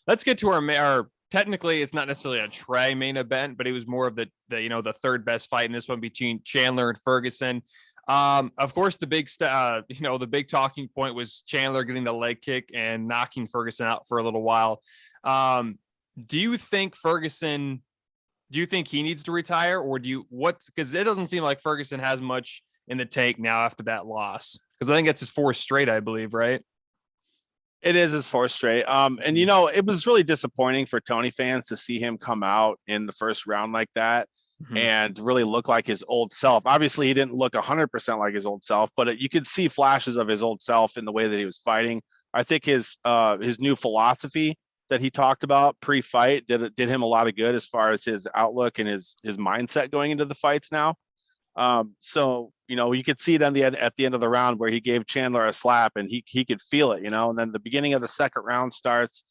let's get to our technically it's not necessarily a Trey main event, but it was more of the the third best fight in this one between Chandler and Ferguson. Of course, the the big talking point was Chandler getting the leg kick and knocking Ferguson out for a little while. Do you think Ferguson? Do you think he needs to retire, or do you what? Because it doesn't seem like Ferguson has much in the tank now after that loss. Because I think that's his fourth straight, I believe, right? It is his fourth straight. And it was really disappointing for Tony fans to see him come out in the first round like that and really look like his old self. Obviously, he didn't look 100% like his old self, but you could see flashes of his old self in the way that he was fighting. I think his new philosophy that he talked about pre-fight did him a lot of good as far as his outlook and his mindset going into the fights now. So you could see it at the end of the round where he gave Chandler a slap and he could feel it, and then the beginning of the second round starts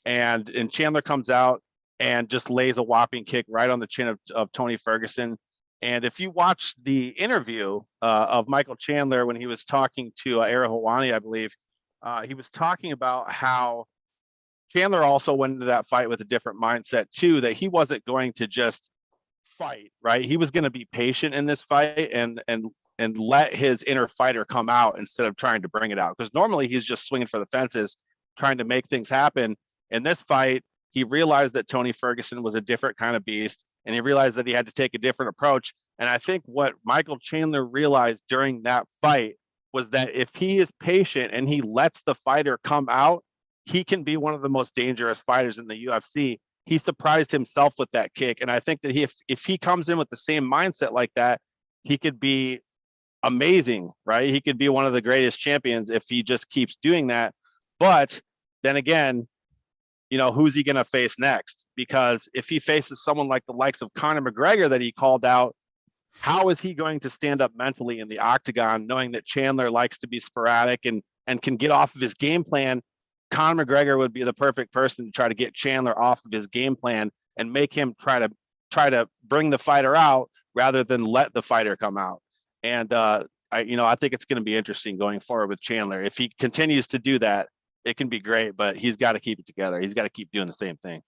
and Chandler comes out and just lays a whopping kick right on the chin of Tony Ferguson. And if you watch the interview of Micheal Chandler when he was talking to Ara Helwani, I believe, he was talking about how Chandler also went into that fight with a different mindset too, that he wasn't going to just fight, right? He was going to be patient in this fight and let his inner fighter come out instead of trying to bring it out. Because normally he's just swinging for the fences, trying to make things happen. In this fight, he realized that Tony Ferguson was a different kind of beast, and he realized that he had to take a different approach. And I think what Micheal Chandler realized during that fight was that if he is patient and he lets the fighter come out, he can be one of the most dangerous fighters in the UFC. He surprised himself with that kick. And I think that if he comes in with the same mindset like that, he could be amazing, right? He could be one of the greatest champions if he just keeps doing that. But then again, who's he going to face next? Because if he faces someone like the likes of Conor McGregor that he called out, how is he going to stand up mentally in the octagon, knowing that Chandler likes to be sporadic and can get off of his game plan? Conor McGregor would be the perfect person to try to get Chandler off of his game plan and make him try to bring the fighter out rather than let the fighter come out. And I think it's going to be interesting going forward with Chandler. If he continues to do that, it can be great, but he's got to keep it together. He's got to keep doing the same thing.